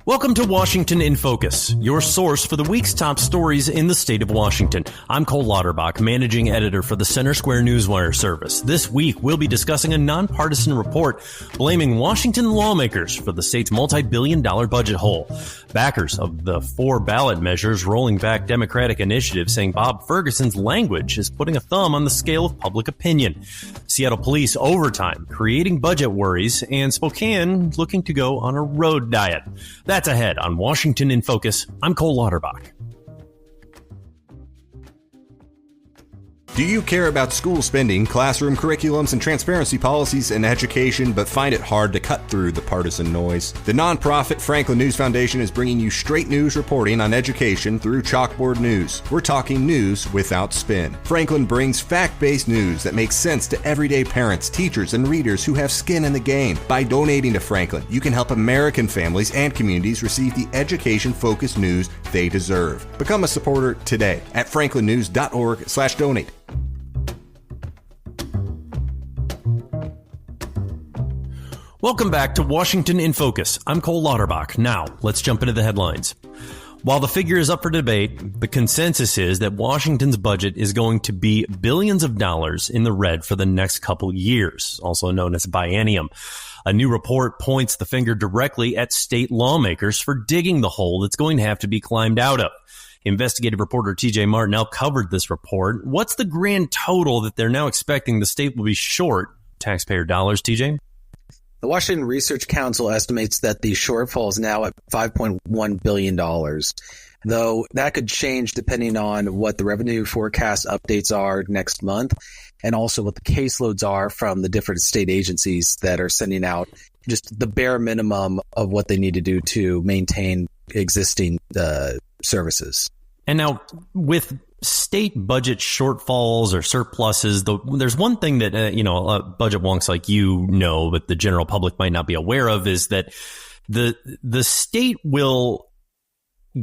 Welcome to Washington in Focus, your source for the week's top stories in the state of Washington. I'm Cole Lauterbach, managing editor for the Center Square Newswire service. This week, we'll be discussing a nonpartisan report blaming Washington lawmakers for the state's multi-billion-dollar budget hole. Backers of the 4 ballot measures rolling back Democratic initiatives saying Bob Ferguson's language is putting a thumb on the scale of public opinion. Seattle police overtime, creating budget worries, and Spokane looking to go on a road diet. That's ahead on Washington in Focus. I'm Cole Lauterbach. Do you care about school spending, classroom curriculums, and transparency policies in education, but find it hard to cut through the partisan noise? The nonprofit Franklin News Foundation is bringing you straight news reporting on education through Chalkboard News. We're talking news without spin. Franklin brings fact-based news that makes sense to everyday parents, teachers, and readers who have skin in the game. By donating to Franklin, you can help American families and communities receive the education-focused news they deserve. Become a supporter today at franklinnews.org/donate. Welcome back to Washington in Focus. I'm Cole Lauterbach. Now, let's jump into the headlines. While the figure is up for debate, the consensus is that Washington's budget is going to be billions of dollars in the red for the next couple years, also known as biennium. A new report points the finger directly at state lawmakers for digging the hole that's going to have to be climbed out of. Investigative reporter TJ Martinell covered this report. What's the grand total that they're now expecting the state will be short taxpayer dollars, TJ? The Washington Research Council estimates that the shortfall is now at $5.1 billion, though that could change depending on what the revenue forecast updates are next month and also what the caseloads are from the different state agencies that are sending out just the bare minimum of what they need to do to maintain existing services. And now with state budget shortfalls or surpluses, there's one thing that, budget wonks like but the general public might not be aware of, is that the state will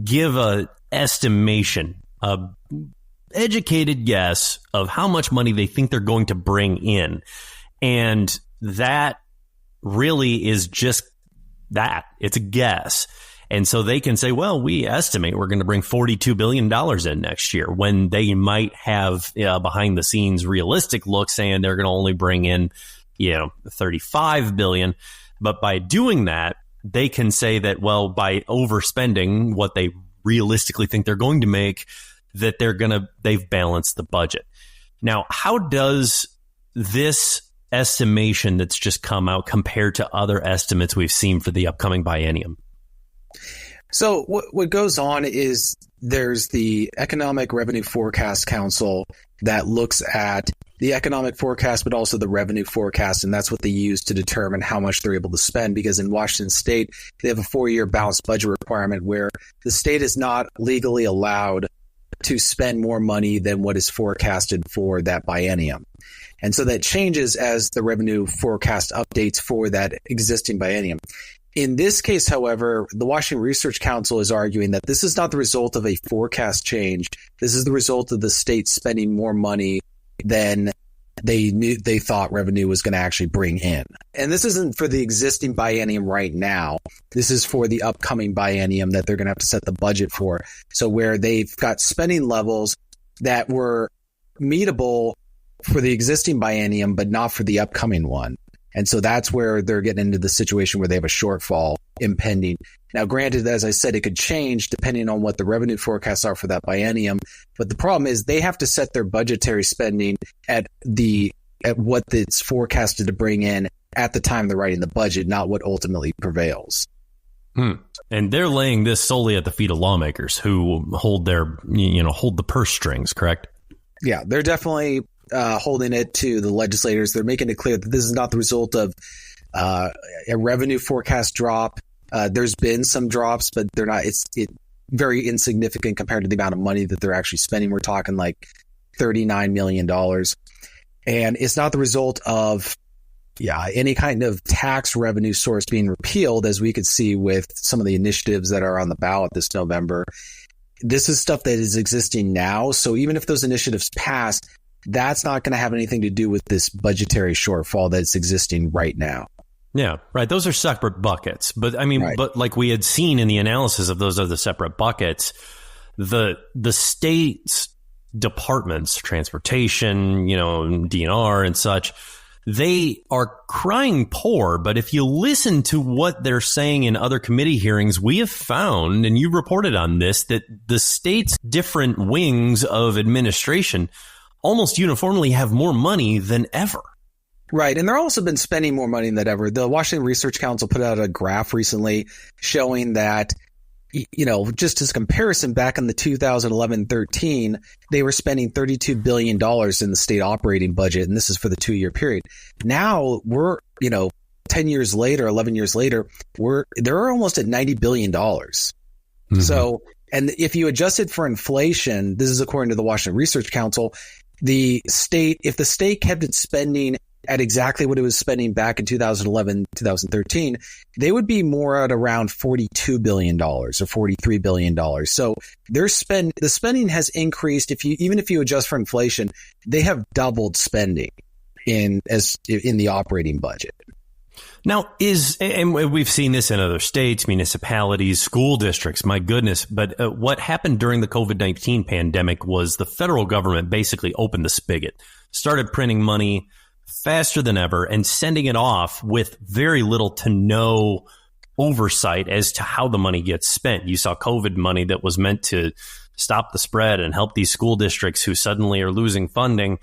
give a estimation, a educated guess of how much money they think they're going to bring in. And that really is just that. It's a guess. And so they can say, well, we estimate we're going to bring $42 billion in next year, when they might have behind the scenes realistic look saying they're going to only bring in, $35 billion. But by doing that, they can say that, well, by overspending what they realistically think they're going to make, that they've balanced the budget. Now, how does this estimation that's just come out compare to other estimates we've seen for the upcoming biennium? So what goes on is there's the Economic Revenue Forecast Council that looks at the economic forecast, but also the revenue forecast. And that's what they use to determine how much they're able to spend, because in Washington state, they have a 4-year balanced budget requirement where the state is not legally allowed to spend more money than what is forecasted for that biennium. And so that changes as the revenue forecast updates for that existing biennium. In this case, however, the Washington Research Council is arguing that this is not the result of a forecast change. This is the result of the state spending more money than they thought revenue was going to actually bring in. And this isn't for the existing biennium right now. This is for the upcoming biennium that they're going to have to set the budget for. So where they've got spending levels that were meetable for the existing biennium, but not for the upcoming one. And so that's where they're getting into the situation where they have a shortfall impending. Now, granted, as I said, it could change depending on what the revenue forecasts are for that biennium. But the problem is they have to set their budgetary spending at what it's forecasted to bring in at the time they're writing the budget, not what ultimately prevails. And they're laying this solely at the feet of lawmakers who hold the purse strings, correct? Yeah, they're definitely holding it to the legislators. They're making it clear that this is not the result of a revenue forecast drop. There's been some drops, but they're not. It's very insignificant compared to the amount of money that they're actually spending. We're talking like $39 million. And it's not the result of any kind of tax revenue source being repealed, as we could see with some of the initiatives that are on the ballot this November. This is stuff that is existing now. So even if those initiatives pass, that's not going to have anything to do with this budgetary shortfall that's existing right now. Yeah, right. Those are separate buckets. But I mean, Right. but like we had seen in the analysis of those other separate buckets, the state's departments, transportation, DNR and such, they are crying poor. But if you listen to what they're saying in other committee hearings, we have found, and you reported on this, that the state's different wings of administration almost uniformly have more money than ever. Right. And they're also been spending more money than ever. The Washington Research Council put out a graph recently showing that, just as comparison, back in the 2011-13, they were spending $32 billion in the state operating budget. And this is for the 2-year period. Now we're, 10 years later, 11 years later, they're almost at $90 billion. Mm-hmm. So, and if you adjust it for inflation, this is according to the Washington Research Council, if the state kept its spending at exactly what it was spending back in 2011, 2013, they would be more at around $42 billion or $43 billion. So the spending has increased. Even if you adjust for inflation, they have doubled spending in the operating budget. Now and we've seen this in other states, municipalities, school districts, my goodness. But what happened during the COVID-19 pandemic was the federal government basically opened the spigot, started printing money faster than ever and sending it off with very little to no oversight as to how the money gets spent. You saw COVID money that was meant to stop the spread and help these school districts who suddenly are losing funding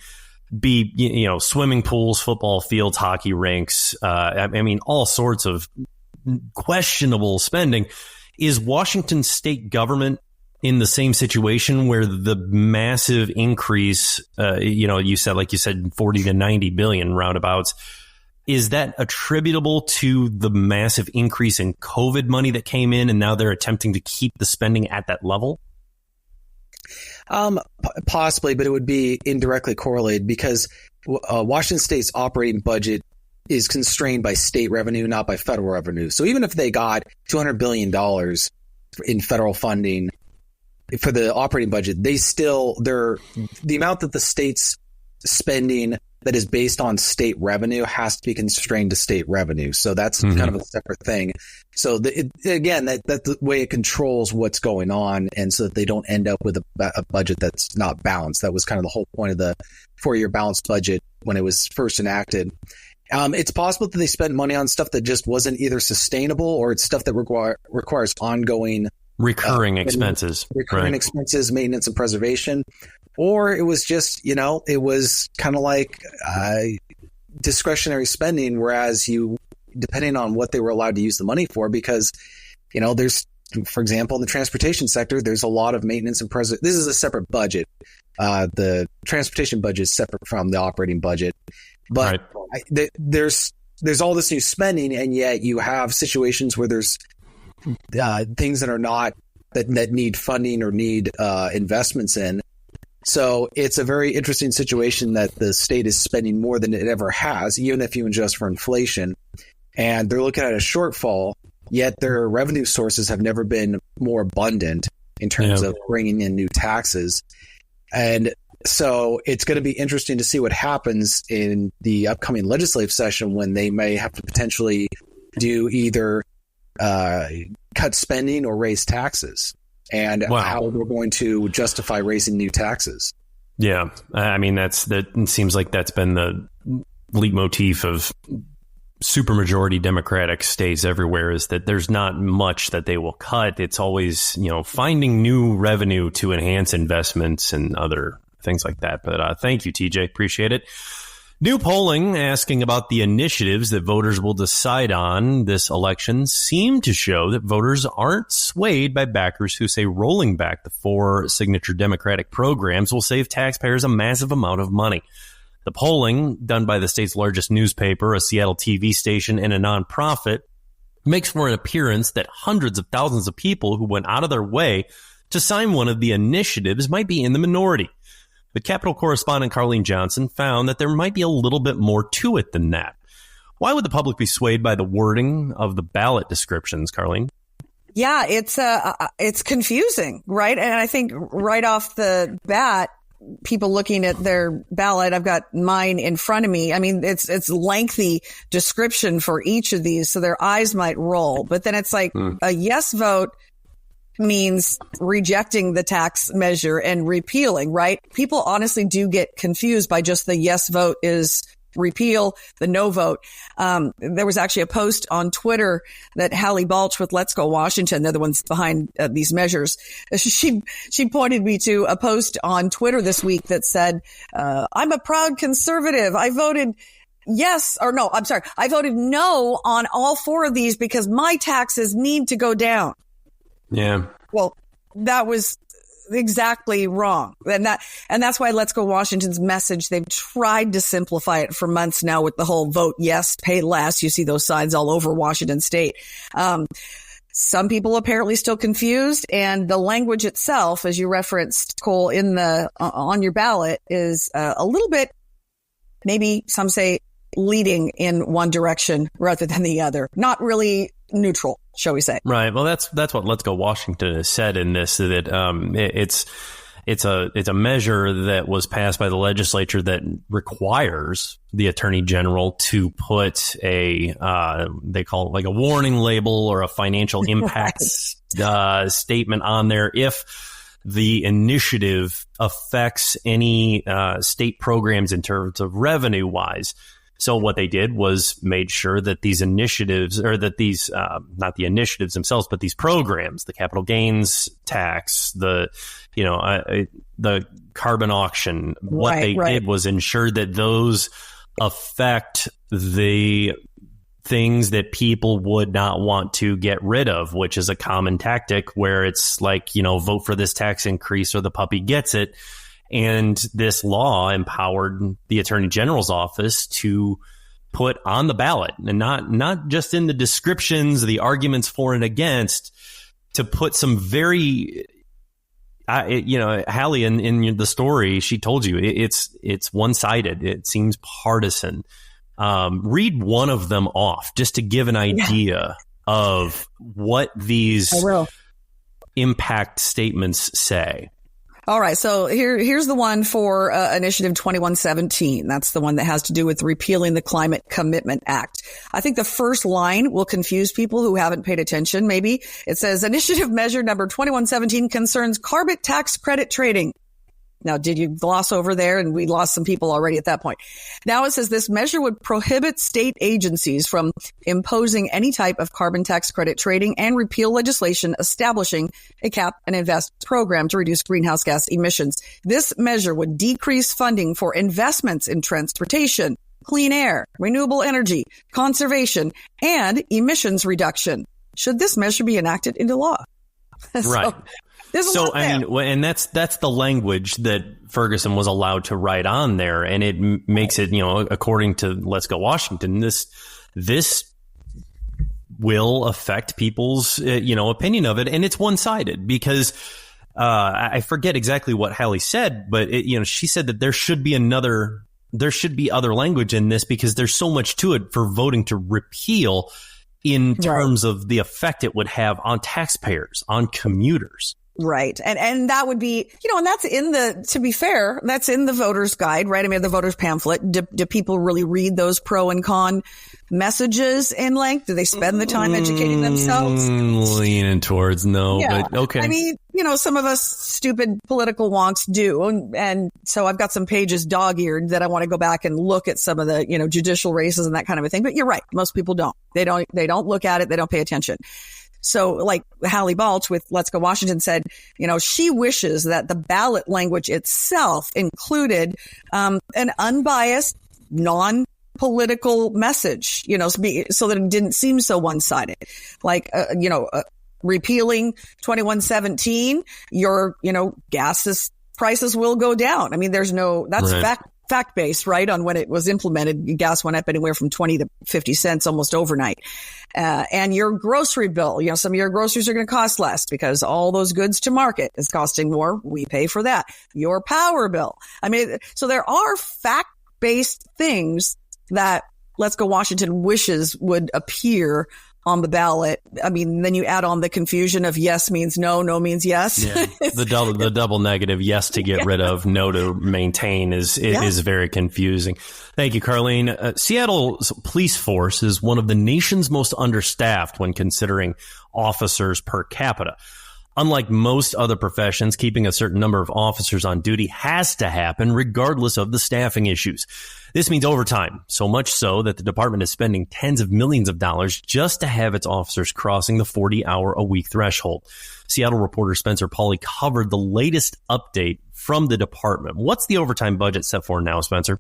be, swimming pools, football fields, hockey rinks. All sorts of questionable spending. Is Washington state government in the same situation where the massive increase, you said 40 to 90 billion roundabouts, is that attributable to the massive increase in COVID money that came in and now they're attempting to keep the spending at that level? Possibly, but it would be indirectly correlated because Washington State's operating budget is constrained by state revenue, not by federal revenue. So even if they got $200 billion in federal funding for the operating budget, the amount that the state's spending that is based on state revenue has to be constrained to state revenue. So that's kind of a separate thing. So that's the way it controls what's going on. And so that they don't end up with a budget that's not balanced. That was kind of the whole point of the 4-year balanced budget when it was first enacted. It's possible that they spent money on stuff that just wasn't either sustainable or it's stuff that requires ongoing recurring expenses, expenses, maintenance and preservation. Or it was just, it was kind of like discretionary spending, whereas depending on what they were allowed to use the money for, because, there's, for example, in the transportation sector, there's a lot of maintenance and preservation. This is a separate budget. The transportation budget is separate from the operating budget. But there's all this new spending, and yet you have situations where there's things that are not, that need funding or need investments in. So it's a very interesting situation that the state is spending more than it ever has, even if you adjust for inflation. And they're looking at a shortfall, yet their revenue sources have never been more abundant in terms of bringing in new taxes. And so it's going to be interesting to see what happens in the upcoming legislative session when they may have to potentially do either cut spending or raise taxes. And how they're going to justify raising new taxes. Yeah. That seems like that's been the leitmotif of supermajority Democratic states everywhere, is that there's not much that they will cut. It's always, finding new revenue to enhance investments and other things like that. But thank you, TJ. Appreciate it. New polling asking about the initiatives that voters will decide on this election seem to show that voters aren't swayed by backers who say rolling back the 4 signature Democratic programs will save taxpayers a massive amount of money. The polling, done by the state's largest newspaper, a Seattle TV station, and a nonprofit, makes for an appearance that hundreds of thousands of people who went out of their way to sign one of the initiatives might be in the minority. But Capitol correspondent Carlene Johnson found that there might be a little bit more to it than that. Why would the public be swayed by the wording of the ballot descriptions, Carlene? Yeah, it's confusing, right? And I think right off the bat, people looking at their ballot. I've got mine in front of me. I mean, it's lengthy description for each of these, so their eyes might roll. But then it's like a yes vote means rejecting the tax measure and repealing, right? People honestly do get confused by just the yes vote is repeal, the no vote. There was actually a post on Twitter that Hallie Balch with Let's Go Washington, they're the ones behind these measures. She pointed me to a post on Twitter this week that said, I'm a proud conservative. I voted I voted no on all 4 of these because my taxes need to go down. Yeah. Well, that was exactly wrong. And that's why Let's Go Washington's message, they've tried to simplify it for months now with the whole vote yes, pay less. You see those signs all over Washington state. Some people apparently still confused, and the language itself, as you referenced, Cole, in the on your ballot is a little bit, maybe some say, leading in one direction rather than the other. Not really neutral, shall we say? Right. Well, that's what Let's Go Washington has said in this, that it's a measure that was passed by the legislature that requires the attorney general to put they call it like a warning label or a financial impact statement on there if the initiative affects any state programs in terms of revenue wise. So what they did was made sure that these initiatives, or that these, not the initiatives themselves, but these programs, the capital gains tax, the carbon auction, what they did was ensure that those affect the things that people would not want to get rid of, which is a common tactic where it's like, vote for this tax increase or the puppy gets it. And this law empowered the Attorney General's office to put on the ballot, and not just in the descriptions, the arguments for and against, to put some very, Hallie in the story, she told you it's one-sided. It seems partisan. Read one of them off just to give an idea of what these impact statements say. All right. So here's the one for Initiative 2117. That's the one that has to do with repealing the Climate Commitment Act. I think the first line will confuse people who haven't paid attention. Maybe it says Initiative Measure Number 2117 concerns carbon tax credit trading. Now, did you gloss over there? And we lost some people already at that point. Now it says this measure would prohibit state agencies from imposing any type of carbon tax credit trading and repeal legislation establishing a cap and invest program to reduce greenhouse gas emissions. This measure would decrease funding for investments in transportation, clean air, renewable energy, conservation, and emissions reduction. Should this measure be enacted into law? Right. So, I mean, and that's the language that Ferguson was allowed to write on there. And it makes it, according to Let's Go Washington, this will affect people's, opinion of it. And it's one-sided because, I forget exactly what Hallie said, but she said that there should be other language in this because there's so much to it for voting to repeal in terms of the effect it would have on taxpayers, on commuters. Right. And that would be, and that's to be fair, that's in the voter's guide, right? I mean, the voter's pamphlet. Do people really read those pro and con messages in length? Do they spend the time educating themselves? Leaning towards no, yeah. But okay. I mean, some of us stupid political wonks do. And so I've got some pages dog-eared that I want to go back and look at some of the, judicial races and that kind of a thing. But you're right. Most people don't. They don't look at it. They don't pay attention. So like Hallie Balch with Let's Go Washington said, she wishes that the ballot language itself included an unbiased, non-political message, so that it didn't seem so one-sided. Like, repealing 2117, your, gas prices will go down. I mean, that's fact-based, right? On when it was implemented, gas went up anywhere from 20 to 50 cents almost overnight. And your grocery bill, some of your groceries are going to cost less because all those goods to market is costing more. We pay for that. Your power bill. I mean, so there are fact-based things that Let's Go Washington wishes would appear on the ballot. I mean, then you add on the confusion of yes means no, no means yes. Yeah. The double negative, yes to get rid of, no to maintain is very confusing. Thank you, Carlene. Seattle's police force is one of the nation's most understaffed when considering officers per capita. Unlike most other professions, keeping a certain number of officers on duty has to happen regardless of the staffing issues. This means overtime, so much so that the department is spending tens of millions of dollars just to have its officers crossing the 40-hour-a-week threshold. Seattle reporter Spencer Pauly covered the latest update from the department. What's the overtime budget set for now, Spencer?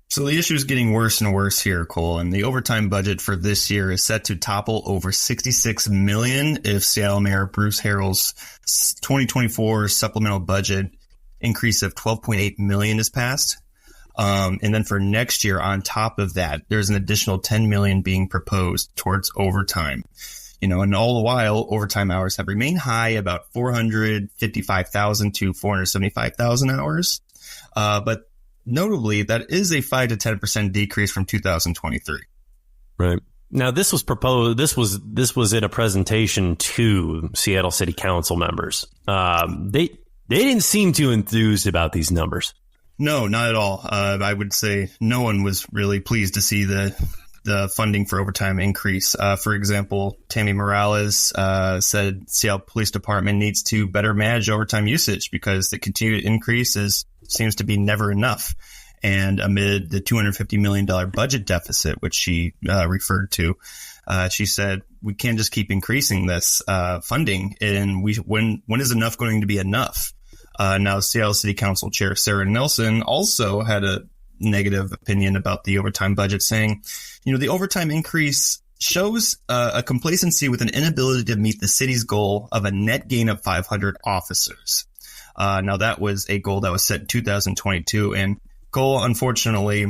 So the issue is getting worse and worse here, Cole, and the overtime budget for this year is set to topple over $66 million if Seattle Mayor Bruce Harrell's 2024 supplemental budget increase of $12.8 million is passed. And then for next year, on top of that, there's an additional $10 million being proposed towards overtime. And all the while, overtime hours have remained high, about 455,000 to 475,000 hours. But notably, that is a 5 to 10% decrease from 2023. Right. Now, this was proposed. This was in a presentation to Seattle City Council members. They didn't seem too enthused about these numbers. No, not at all. I would say no one was really pleased to see the funding for overtime increase. For example, Tammy Morales said Seattle Police Department needs to better manage overtime usage because the continued increase seems to be never enough. And amid the $250 million budget deficit, which she referred to, she said, we can't just keep increasing this funding. And when is enough going to be enough? Now, Seattle City Council Chair Sarah Nelson also had a negative opinion about the overtime budget, saying, the overtime increase shows a complacency with an inability to meet the city's goal of a net gain of 500 officers. Now, that was a goal that was set in 2022, and Cole, unfortunately,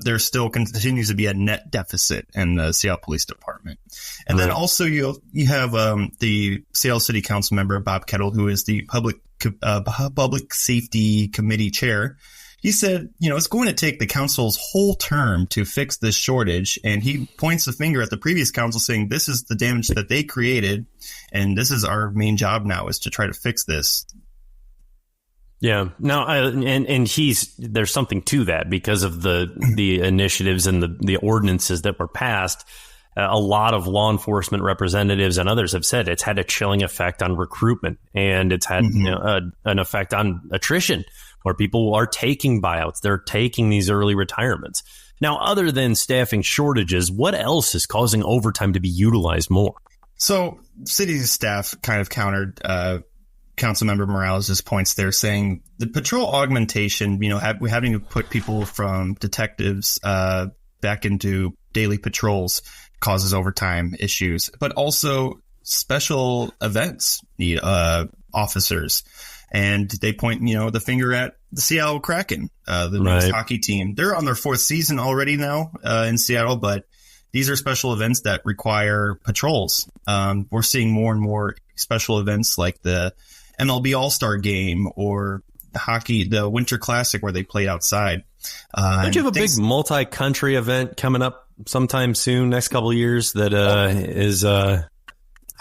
there still continues to be a net deficit in the Seattle Police Department. And then also you have the Seattle City Council member, Bob Kettle, who is the Public Safety Committee chair. He said, it's going to take the council's whole term to fix this shortage. And he points the finger at the previous council, saying this is the damage that they created. And this is our main job now, is to try to fix this. Yeah. Now, there's something to that because of the initiatives and the ordinances that were passed. A lot of law enforcement representatives and others have said it's had a chilling effect on recruitment, and it's had an effect on attrition, where people are taking buyouts. They're taking these early retirements. Now, other than staffing shortages, what else is causing overtime to be utilized more? So city staff kind of countered Councilmember Morales' points there, saying the patrol augmentation, having to put people from detectives back into daily patrols causes overtime issues, but also special events need officers. And they point, the finger at the Seattle Kraken, the men's hockey team. They're on their 4th season already now in Seattle, but these are special events that require patrols. We're seeing more and more special events like the MLB All-Star Game or the Winter Classic where they play outside. Don't you have a big multi-country event coming up sometime soon, next couple of years, that is I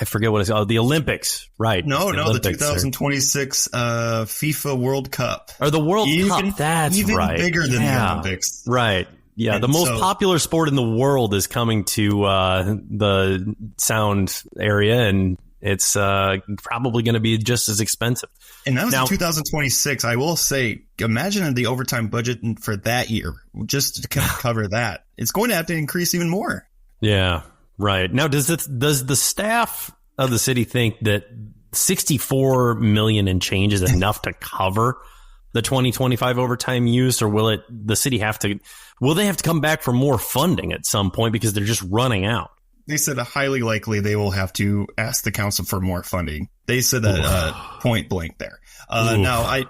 forget what it's called. The Olympics, right? No, the 2026 FIFA World Cup. Or the World Cup, that's even right. Bigger than the Olympics. Right. Yeah, and the most popular sport in the world is coming to the Sound area, and it's probably going to be just as expensive. And that was in 2026. I will say, imagine the overtime budget for that year, just to cover that. It's going to have to increase even more. Yeah, right. Now, does the staff of the city think that $64 million and change is enough to cover the 2025 overtime use, or will they have to come back for more funding at some point because they're just running out? They said highly likely they will have to ask the council for more funding. They said that point blank there. Now,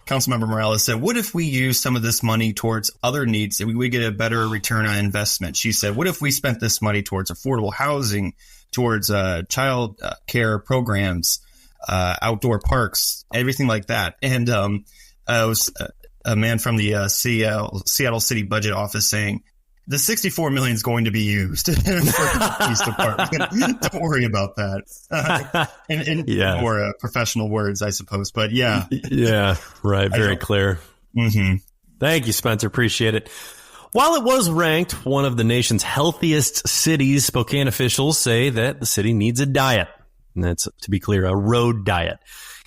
Councilmember Morales said, what if we use some of this money towards other needs that we would get a better return on investment? She said, what if we spent this money towards affordable housing, towards child care programs, outdoor parks, everything like that? And it was a man from the Seattle City Budget Office saying, The $64 million is going to be used for the police department. Don't worry about that. In more professional words, I suppose. But yeah. Yeah, right. Very clear. Mm-hmm. Thank you, Spencer. Appreciate it. While it was ranked one of the nation's healthiest cities, Spokane officials say that the city needs a diet. And that's, to be clear, a road diet.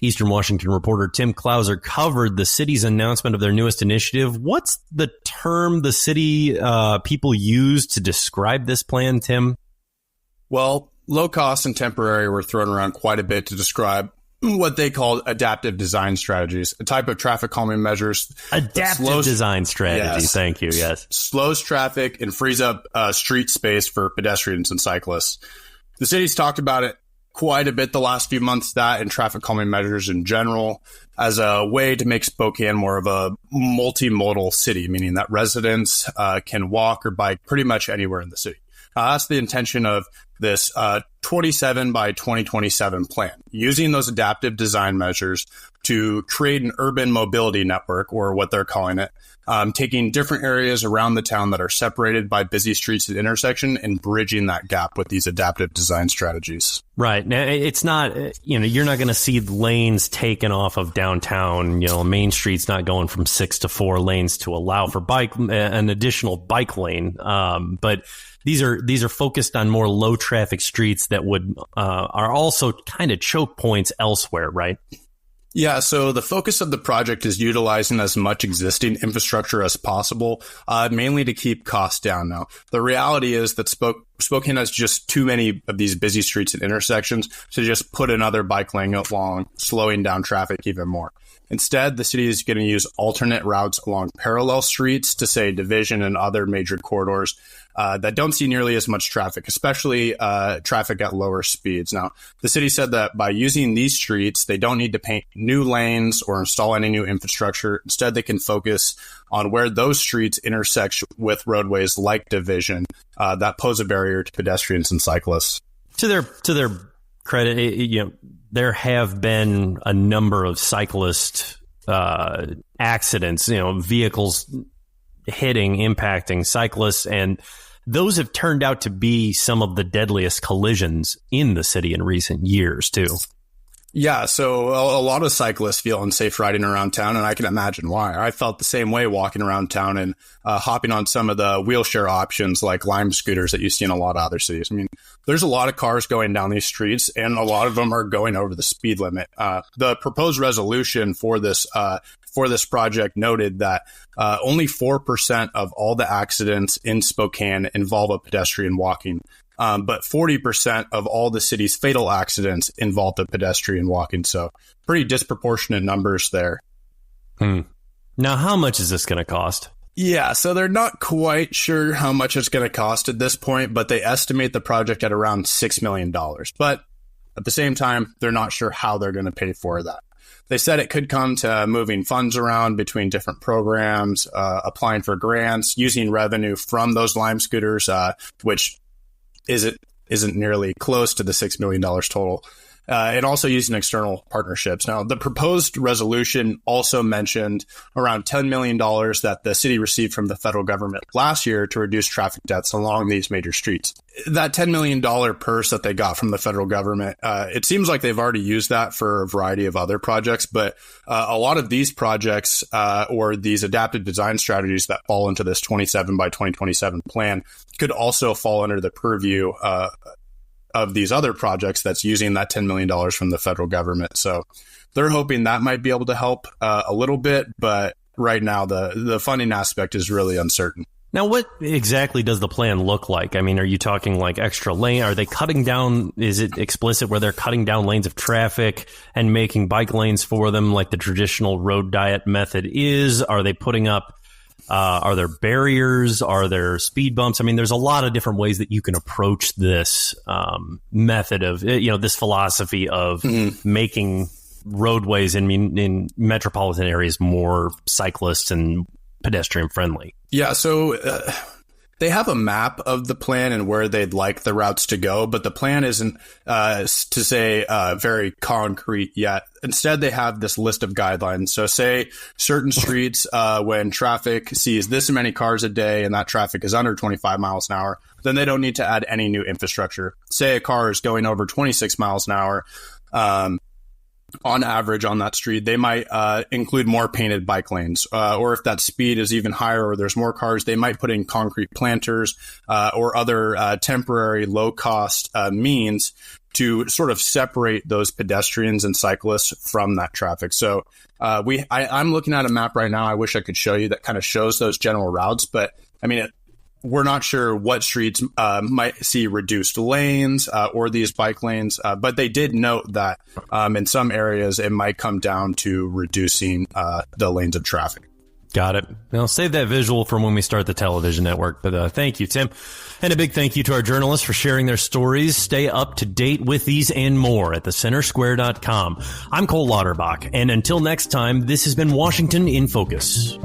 Eastern Washington reporter Tim Clouser covered the city's announcement of their newest initiative. What's the term the city people use to describe this plan, Tim? Well, low cost and temporary were thrown around quite a bit to describe what they called adaptive design strategies, a type of traffic calming measures. Adaptive design strategy. Yes. Thank you. Yes. Slows traffic and frees up street space for pedestrians and cyclists. The city's talked about it quite a bit the last few months, that and traffic calming measures in general, as a way to make Spokane more of a multimodal city, meaning that residents can walk or bike pretty much anywhere in the city. That's the intention of this 27 by 2027 plan, using those adaptive design measures to create an urban mobility network, or what they're calling it, taking different areas around the town that are separated by busy streets and intersection and bridging that gap with these adaptive design strategies. Right. Now, it's not, you're not going to see lanes taken off of downtown. Main Street's not going from 6 to 4 lanes to allow for an additional bike lane. But these are focused on more low traffic streets that are also kind of choke points elsewhere, right? Yeah, so the focus of the project is utilizing as much existing infrastructure as possible, mainly to keep costs down. Now, the reality is that Spokane has just too many of these busy streets and intersections to just put another bike lane along, slowing down traffic even more. Instead, the city is going to use alternate routes along parallel streets to, say, Division and other major corridors that don't see nearly as much traffic, especially traffic at lower speeds. Now, the city said that by using these streets, they don't need to paint new lanes or install any new infrastructure. Instead, they can focus on where those streets intersect with roadways like Division that pose a barrier to pedestrians and cyclists. To their credit, there have been a number of cyclist accidents, vehicles impacting cyclists, and those have turned out to be some of the deadliest collisions in the city in recent years, too. Yeah, so a lot of cyclists feel unsafe riding around town, and I can imagine why. I felt the same way walking around town and hopping on some of the wheelchair options like Lime scooters that you see in a lot of other cities. I mean, there's a lot of cars going down these streets, and a lot of them are going over the speed limit. The proposed resolution for this project noted that only 4% of all the accidents in Spokane involve a pedestrian walking. But 40% of all the city's fatal accidents involved a pedestrian walking. So pretty disproportionate numbers there. Now, how much is this going to cost? Yeah, so they're not quite sure how much it's going to cost at this point, but they estimate the project at around $6 million. But at the same time, they're not sure how they're going to pay for that. They said it could come to moving funds around between different programs, applying for grants, using revenue from those Lime scooters, which isn't nearly close to the $6 million total, and also using external partnerships. Now, the proposed resolution also mentioned around $10 million that the city received from the federal government last year to reduce traffic deaths along these major streets. That $10 million purse that they got from the federal government, it seems like they've already used that for a variety of other projects, but a lot of these projects or these adaptive design strategies that fall into this 27 by 2027 plan could also fall under the purview of these other projects that's using that $10 million from the federal government. So they're hoping that might be able to help a little bit, but right now the funding aspect is really uncertain. Now, what exactly does the plan look like? I mean, are you talking like extra lane? Are they cutting down? Is it explicit where they're cutting down lanes of traffic and making bike lanes for them like the traditional road diet method is? Are they putting up are there barriers? Are there speed bumps? I mean, there's a lot of different ways that you can approach this method of, this philosophy of making roadways in metropolitan areas more cyclist and pedestrian friendly. Yeah. So They have a map of the plan and where they'd like the routes to go, but the plan isn't to say very concrete yet. Instead, they have this list of guidelines. So say certain streets, when traffic sees this many cars a day and that traffic is under 25 miles an hour, then they don't need to add any new infrastructure. Say a car is going over 26 miles an hour, on average on that street, they might include more painted bike lanes. Or if that speed is even higher or there's more cars, they might put in concrete planters or other temporary low-cost means to sort of separate those pedestrians and cyclists from that traffic. So I'm looking at a map right now. I wish I could show you that kind of shows those general routes, but I mean, we're not sure what streets might see reduced lanes or these bike lanes, but they did note that in some areas it might come down to reducing the lanes of traffic. Got it. Now, save that visual from when we start the television network. But thank you, Tim. And a big thank you to our journalists for sharing their stories. Stay up to date with these and more at thecentersquare.com. I'm Cole Lauterbach. And until next time, this has been Washington in Focus.